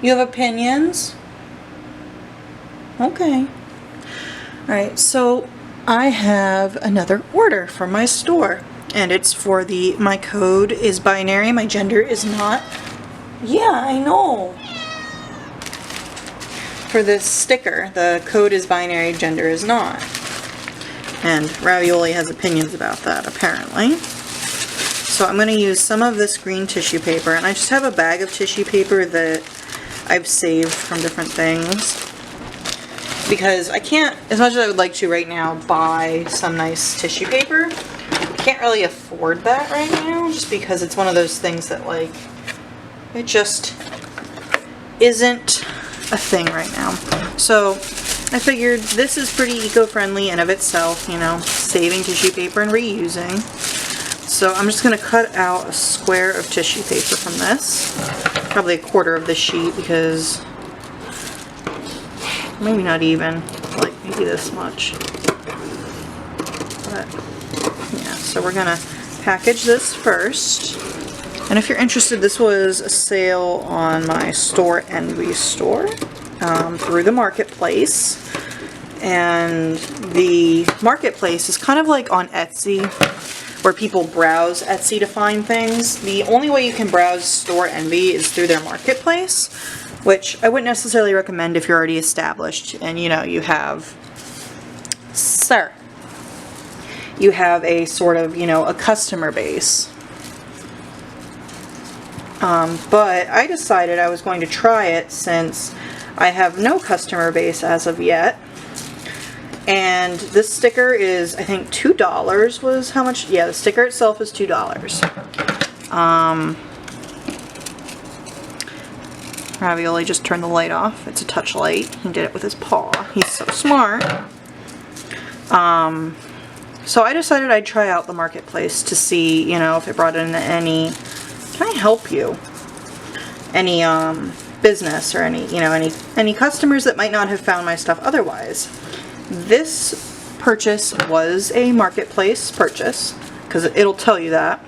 You have opinions? Okay. Alright, so I have another order from my store. And it's for my code is binary, my gender is not. Yeah, I know. For this sticker, the code is binary, gender is not. And Ravioli has opinions about that, apparently. So I'm going to use some of this green tissue paper, and I just have a bag of tissue paper that I've saved from different things. Because I can't, as much as I would like to right now, buy some nice tissue paper. I can't really afford that right now, just because it's one of those things that, like, it just isn't a thing right now. So I figured this is pretty eco-friendly in of itself, you know, saving tissue paper and reusing. So I'm just going to cut out a square of tissue paper from this. Probably a quarter of the sheet, because maybe not even, like maybe this much. But yeah, so we're going to package this first. And if you're interested, this was a sale on my Store Envy store through the marketplace. And the marketplace is kind of like on Etsy, where people browse Etsy to find things. The only way you can browse Store Envy is through their marketplace, which I wouldn't necessarily recommend if you're already established and, you know, you have, you have a sort of, you know, a customer base. But I decided I was going to try it since I have no customer base as of yet. And this sticker is, I think, $2 was how much? Yeah, the sticker itself is $2. Ravioli just turned the light off. It's a touch light. He did it with his paw. He's so smart. So I decided I'd try out the marketplace to see, you know, if it brought in any, can I help you? Any business or any, you know, any customers that might not have found my stuff otherwise. This purchase was a marketplace purchase, because it'll tell you that.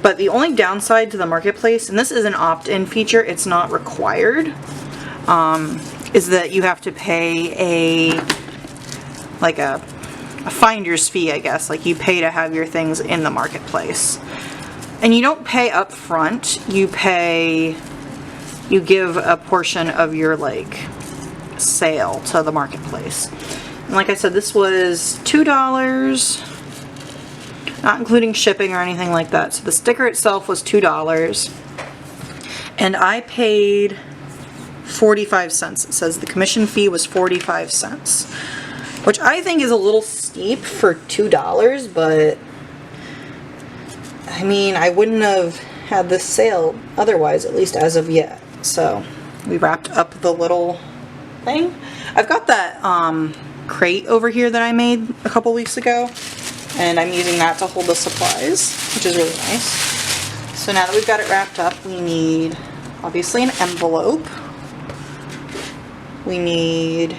But the only downside to the marketplace, and this is an opt-in feature, it's not required, is that you have to pay a finder's fee, I guess. Like, you pay to have your things in the marketplace. And you don't pay up front, you give a portion of your, like, sale to the marketplace. And like I said, this was $2, not including shipping or anything like that. So the sticker itself was $2, and I paid 45 cents. It says the commission fee was 45 cents, which I think is a little steep for $2, but I mean, I wouldn't have had this sale otherwise, at least as of yet. So we wrapped up the little thing. I've got that crate over here that I made a couple weeks ago, and I'm using that to hold the supplies, which is really nice. So now that we've got it wrapped up, we need obviously an envelope. We need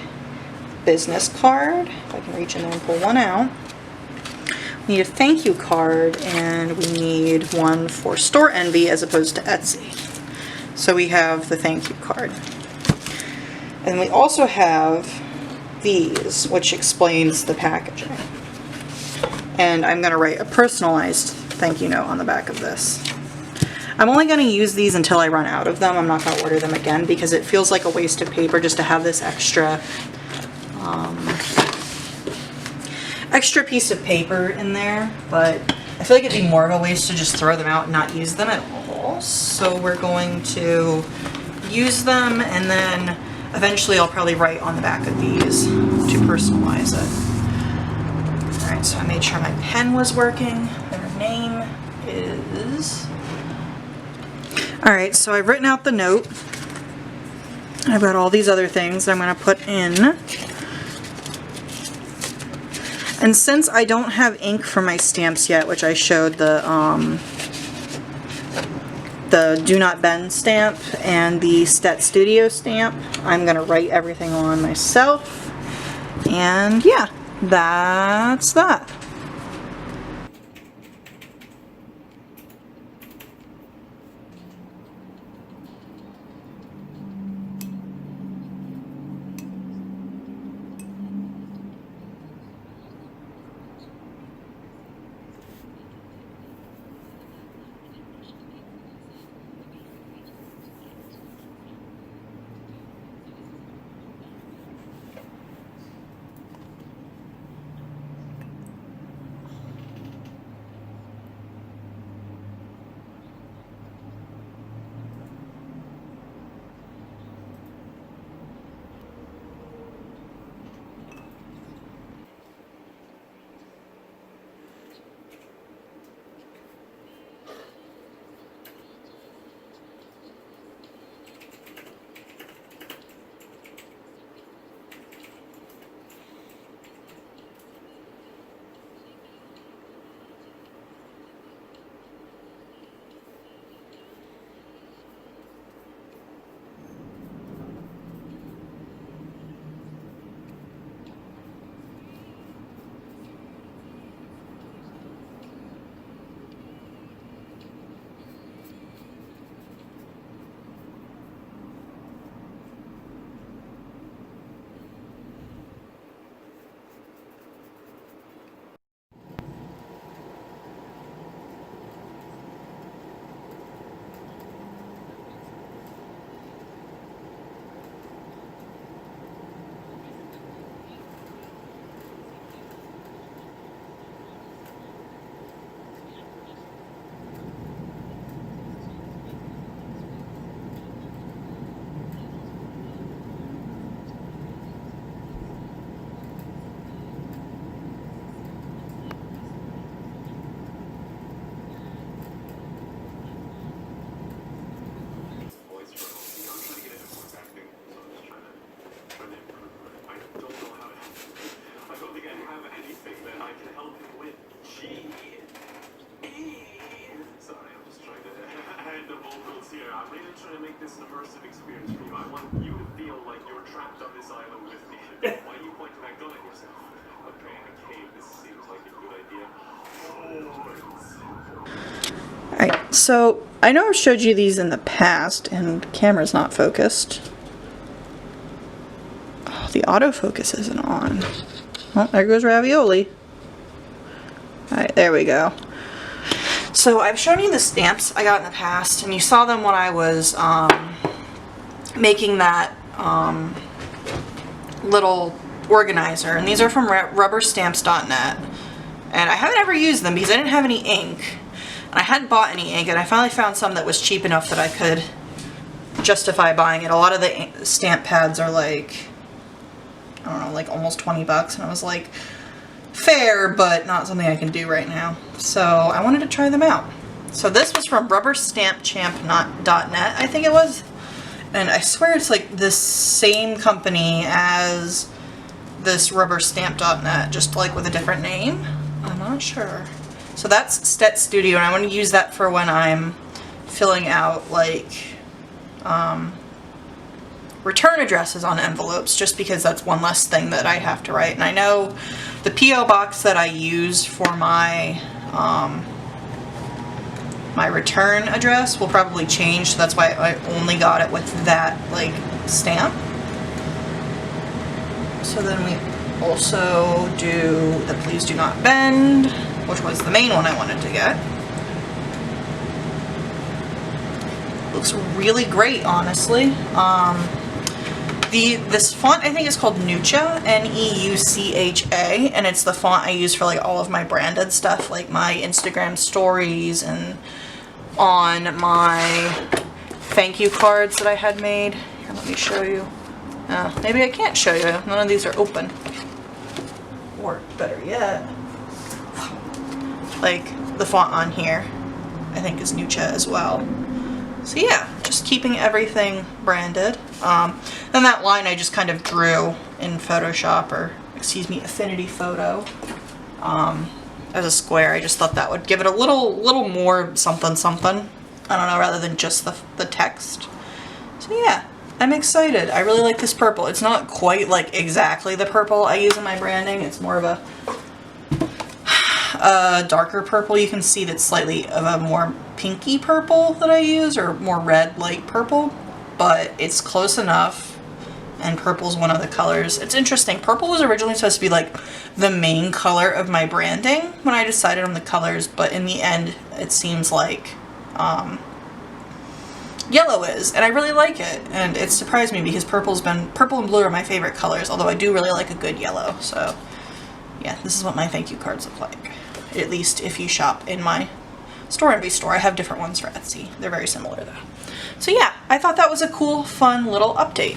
business card, if I can reach in there and pull one out. We need a thank you card, and we need one for Store Envy as opposed to Etsy. So we have the thank you card. And we also have these, which explains the packaging. And I'm going to write a personalized thank you note on the back of this. I'm only going to use these until I run out of them. I'm not going to order them again because it feels like a waste of paper just to have this extra piece of paper in there. But I feel like it'd be more of a waste to just throw them out and not use them at all. So we're going to use them, and then eventually I'll probably write on the back of these to personalize it. Alright, so I made sure my pen was working. Their name is... Alright, so I've written out the note. I've got all these other things I'm going to put in. And since I don't have ink for my stamps yet, which I showed the Do Not Bend stamp and the Stet Studio stamp, I'm going to write everything on myself. And yeah, that's that. this an immersive experience for you. I want you to feel like you're trapped on this island with me. Why are you pointing that gun at yourself? Okay, in a cave, this seems like a good idea. Alright, so I know I've showed you these in the past, and the camera's not focused. Oh, the autofocus isn't on. Oh, there goes Ravioli. Alright, there we go. So I've shown you the stamps I got in the past, and you saw them when I was making that little organizer. And these are from rubberstamps.net. And I haven't ever used them because I didn't have any ink. And I hadn't bought any ink, and I finally found some that was cheap enough that I could justify buying it. A lot of the stamp pads are like, I don't know, like almost 20 bucks. And I was like, fair, but not something I can do right now. So I wanted to try them out. So this was from rubberstampchamp.net, I think it was. And I swear it's like the same company as this rubberstamp.net, just like with a different name. I'm not sure. So that's Stet Studio, and I want to use that for when I'm filling out like return addresses on envelopes, just because that's one less thing that I have to write. And I know the P.O. box that I use for my my return address will probably change, so that's why I only got it with that like stamp. So then we also do the Please Do Not Bend, which was the main one I wanted to get. Looks really great, honestly. This font I think is called Neucha, N-E-U-C-H-A, and it's the font I use for like all of my branded stuff, like my Instagram stories and on my thank you cards that I had made. Here, let me show you. Maybe I can't show you. None of these are open. Or better yet, like the font on here, I think is Neucha as well. So yeah, just keeping everything branded. Then that line I just kind of drew in Photoshop, or excuse me, Affinity Photo, as a square. I just thought that would give it a little more something something. I don't know, rather than just the text. So yeah, I'm excited. I really like this purple. It's not quite like exactly the purple I use in my branding. It's more of a darker purple. You can see that's slightly of a more pinky purple that I use, or more red light purple, but it's close enough, and purple's one of the colors. It's interesting, purple was originally supposed to be like the main color of my branding when I decided on the colors, but in the end it seems like yellow is, and I really like it, and it surprised me because purple and blue are my favorite colors, although I do really like a good yellow. So yeah, this is what my thank you cards look like, at least if you shop in my Store Envy store. I have different ones for Etsy. They're very similar though. So yeah, I thought that was a cool, fun little update.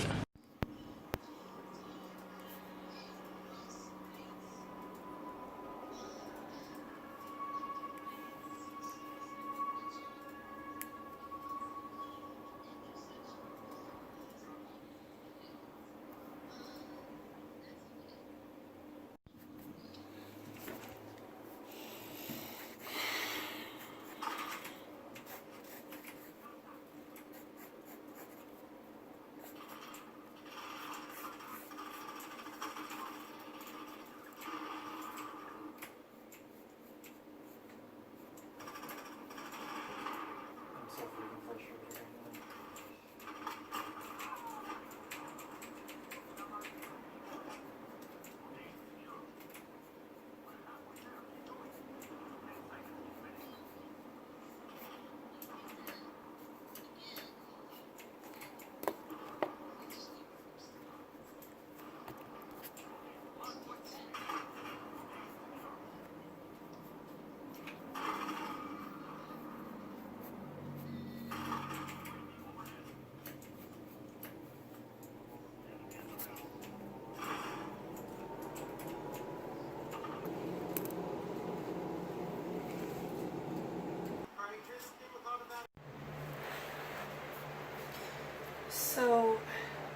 So,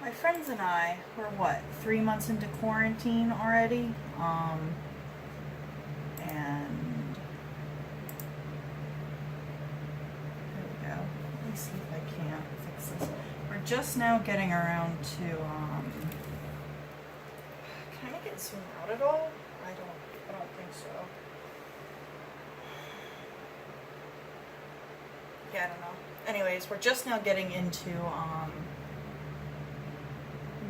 my friends and I, we're what, 3 months into quarantine already? And there we go. Let me see if I can't fix this. just now getting around to, can I make it zoom out at all? I don't think so. Yeah, I don't know. Anyways, we're just now getting into,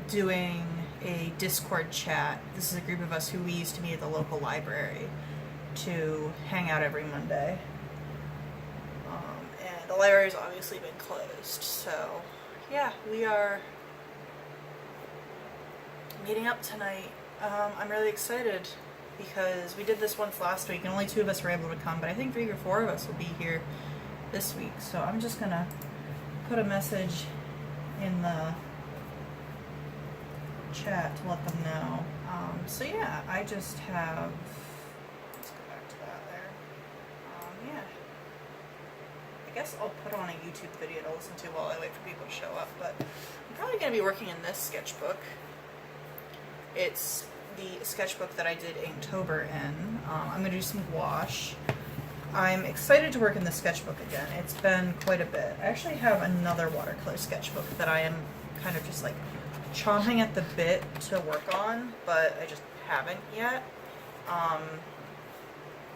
doing a Discord chat. This is a group of us who we used to meet at the local library to hang out every Monday. And the library's obviously been closed, so yeah, we are meeting up tonight. I'm really excited because we did this once last week and only 2 of us were able to come, but I think 3 or 4 of us will be here this week. So I'm just gonna put a message in the chat to let them know. So yeah, I just have, let's go back to that there. Yeah, I guess I'll put on a YouTube video to listen to while I wait for people to show up, but I'm probably going to be working in this sketchbook. It's the sketchbook that I did Inktober in. I'm going to do some gouache. I'm excited to work in the sketchbook again. It's been quite a bit. I actually have another watercolor sketchbook that I am kind of just like chomping at the bit to work on, but I just haven't yet.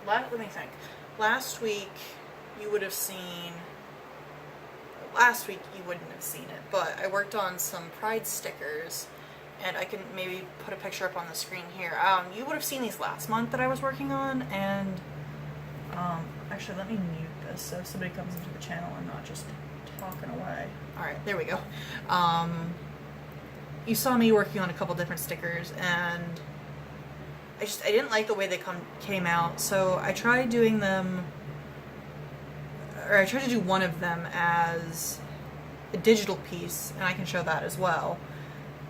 Let me think. Last week you wouldn't have seen it, but I worked on some Pride stickers, and I can maybe put a picture up on the screen here. You would have seen these last month that I was working on, and actually let me mute this so if somebody comes into the channel I'm not just talking away. Alright, there we go. You saw me working on a couple different stickers, and I didn't like the way they came out, so I tried doing them, or I tried to do one of them as a digital piece, and I can show that as well.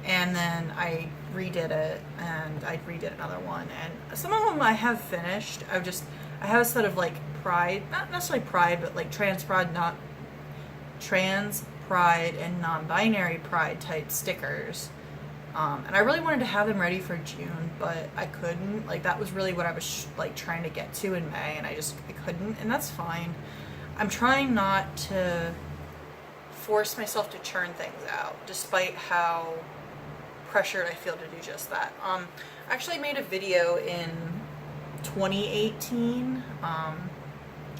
And then I redid it, and I redid another one, and some of them I have finished. I have a set of like Pride, not necessarily Pride, but like trans Pride, and non-binary Pride type stickers. And I really wanted to have them ready for June, but I couldn't. Like, that was really what I was like trying to get to in May, and I couldn't, and that's fine. I'm trying not to force myself to churn things out, despite how pressured I feel to do just that. I actually made a video in 2018. I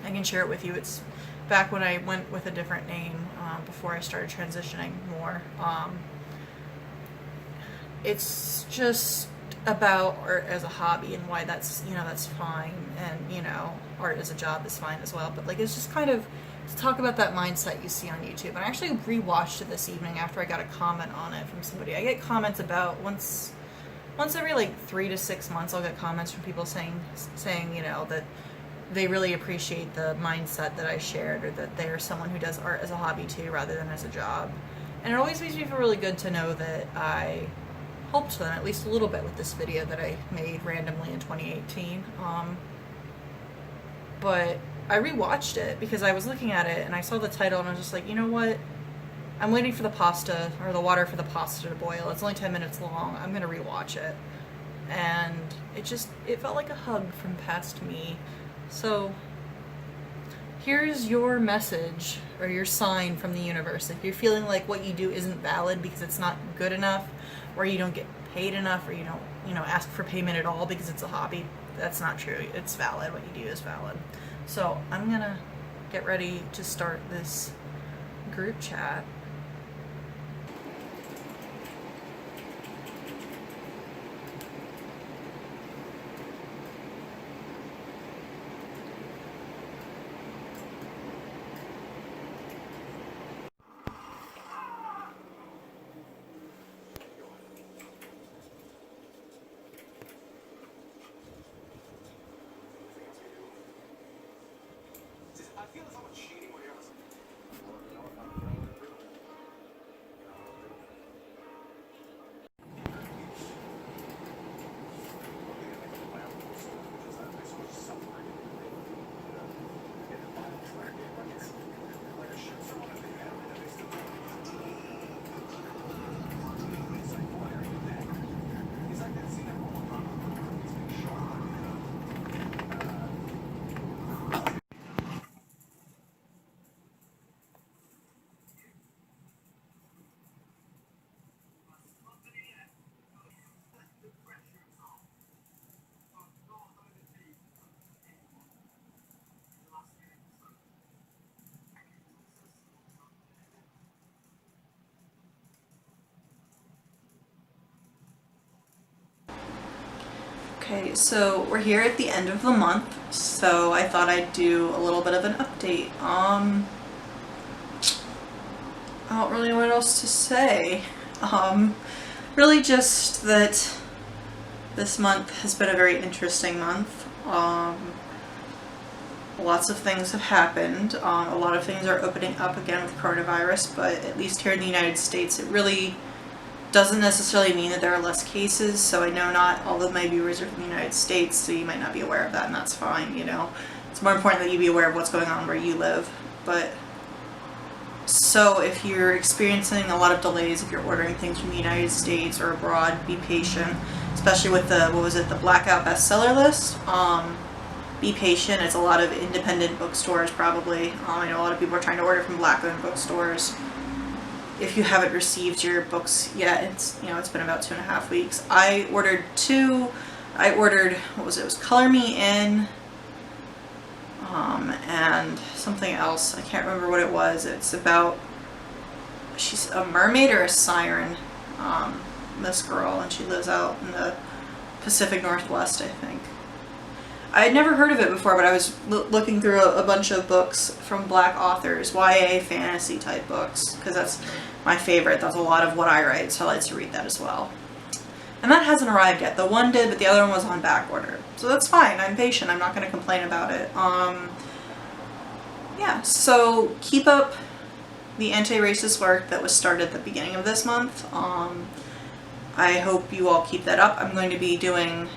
can share it with you. It's back when I went with a different name, before I started transitioning more. It's just about art as a hobby and why that's fine, and art as a job is fine as well, but like it's just kind of to talk about that mindset you see on YouTube. And I actually rewatched it this evening after I got a comment on it from somebody. I get comments about once every like 3 to 6 months. I'll get comments from people saying that they really appreciate the mindset that I shared, or that they're someone who does art as a hobby too rather than as a job. And it always makes me feel really good to know that I helped them at least a little bit with this video that I made randomly in 2018. But I rewatched it because I was looking at it and I saw the title and I was just like, you know what? I'm waiting for the pasta, or the water for the pasta to boil. It's only 10 minutes long. I'm gonna rewatch it. And it felt like a hug from past me. So here's your message, or your sign from the universe. If you're feeling like what you do isn't valid because it's not good enough, or you don't get paid enough, or you don't, ask for payment at all because it's a hobby, that's not true. It's valid. What you do is valid. So I'm gonna get ready to start this group chat. I feel as though I'm cheating when you're Okay, so we're here at the end of the month, so I thought I'd do a little bit of an update. I don't really know what else to say. Really just that this month has been a very interesting month. Lots of things have happened. A lot of things are opening up again with coronavirus, but at least here in the United States, it really doesn't necessarily mean that there are less cases. So I know not all of my viewers are from the United States, so you might not be aware of that, and that's fine, you know. It's more important that you be aware of what's going on where you live. But so if you're experiencing a lot of delays, if you're ordering things from the United States or abroad, be patient, especially with the, the blackout bestseller list. Be patient. It's a lot of independent bookstores probably. I know a lot of people are trying to order from black-owned bookstores. If you haven't received your books yet, it's been about 2.5 weeks. I ordered two. I ordered, what was it? It was Color Me In, and something else. I can't remember what it was. It's about, she's a mermaid or a siren, this girl, and she lives out in the Pacific Northwest, I think. I had never heard of it before, but I was looking through a bunch of books from black authors, YA fantasy type books, because that's my favorite. That's a lot of what I write, so I like to read that as well. And that hasn't arrived yet. The one did, but the other one was on back order. So that's fine. I'm patient. I'm not going to complain about it. Yeah, so keep up the anti-racist work that was started at the beginning of this month. I hope you all keep that up. I'm going to be doing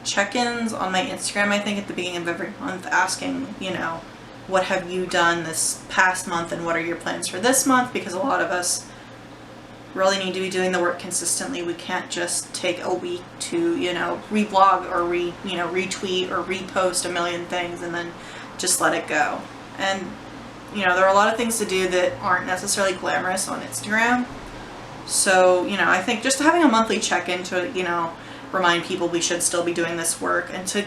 check-ins on my Instagram, I think, at the beginning of every month, asking, you know, what have you done this past month and what are your plans for this month, because a lot of us really need to be doing the work consistently. We can't just take a week to, you know, reblog or retweet or repost a million things and then just let it go. And, you know, there are a lot of things to do that aren't necessarily glamorous on Instagram. So, you know, I think just having a monthly check-in to, you know, remind people we should still be doing this work, and to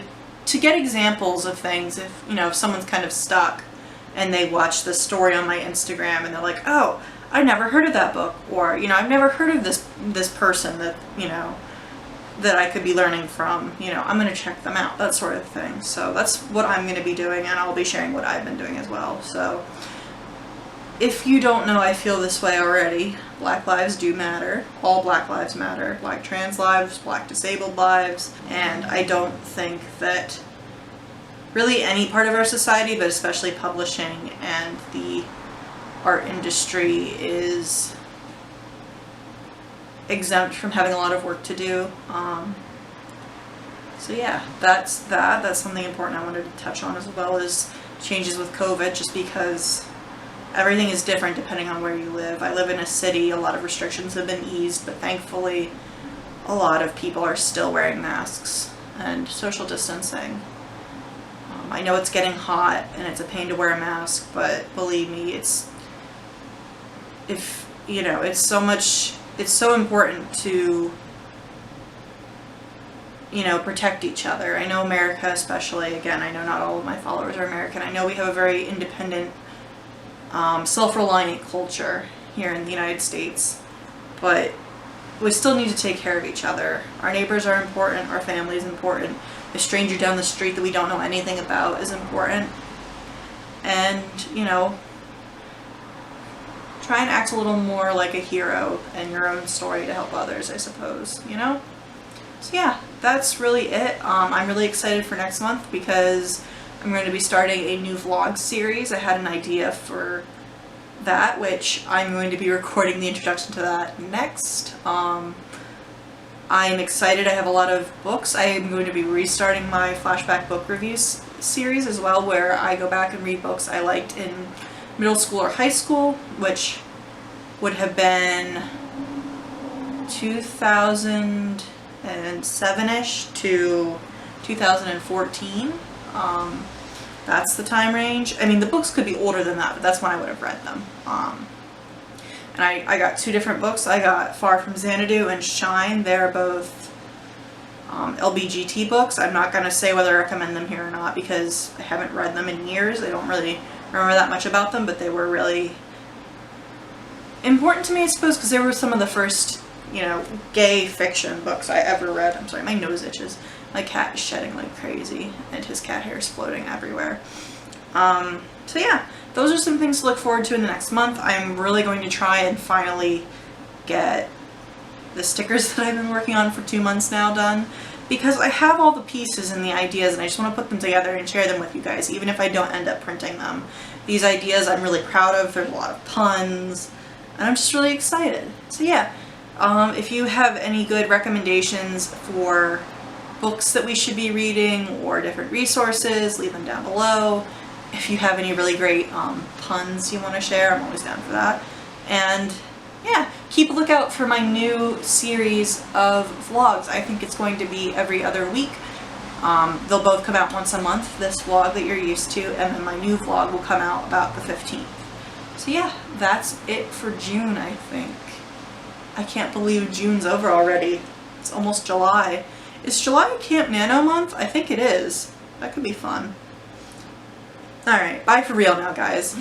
get examples of things. If, you know, if someone's kind of stuck and they watch the story on my Instagram and they're like, oh, I never heard of that book, or, you know, I've never heard of this person that, you know, that I could be learning from, you know, I'm going to check them out, that sort of thing. So that's what I'm going to be doing, and I'll be sharing what I've been doing as well. So if you don't know, I feel this way already. Black lives do matter. All black lives matter. Black trans lives, black disabled lives, and I don't think that really any part of our society, but especially publishing and the art industry, is exempt from having a lot of work to do. So yeah, that's something important I wanted to touch on, as well as changes with COVID, just because everything is different depending on where you live. I live in a city. A lot of restrictions have been eased, but thankfully a lot of people are still wearing masks and social distancing. I know it's getting hot and it's a pain to wear a mask, but believe me, it's so important to, you know, protect each other. I know America especially, again, I know not all of my followers are American. I know we have a very independent, self-reliant culture here in the United States, but we still need to take care of each other. Our neighbors are important, our family is important, the stranger down the street that we don't know anything about is important, and, you know, try and act a little more like a hero in your own story to help others, I suppose, you know? So yeah, that's really it. I'm really excited for next month because I'm going to be starting a new vlog series. I had an idea for that, which I'm going to be recording the introduction to that next. I'm excited. I have a lot of books. I am going to be restarting my flashback book reviews series as well, where I go back and read books I liked in middle school or high school, which would have been 2007-ish to 2014. That's the time range. I mean, the books could be older than that, but that's when I would have read them. And I got two different books. I got Far From Xanadu and Shine. They're both LBGT books. I'm not going to say whether I recommend them here or not because I haven't read them in years. I don't really remember that much about them, but they were really important to me, I suppose, because they were some of the first you know, gay fiction books I ever read. I'm sorry, my nose itches. My cat is shedding like crazy, and his cat hair is floating everywhere. So yeah, those are some things to look forward to in the next month. I'm really going to try and finally get the stickers that I've been working on for 2 months now done, because I have all the pieces and the ideas and I just want to put them together and share them with you guys, even if I don't end up printing them. These ideas I'm really proud of. There's a lot of puns, and I'm just really excited. So yeah, if you have any good recommendations for books that we should be reading or different resources, leave them down below. If you have any really great puns you want to share, I'm always down for that. And yeah, keep a lookout for my new series of vlogs. I think it's going to be every other week. They'll both come out once a month, this vlog that you're used to, and then my new vlog will come out about the 15th. So yeah, that's it for June, I think. I can't believe June's over already. It's almost July. Is July Camp Nano month? I think it is. That could be fun. Alright, bye for real now, guys.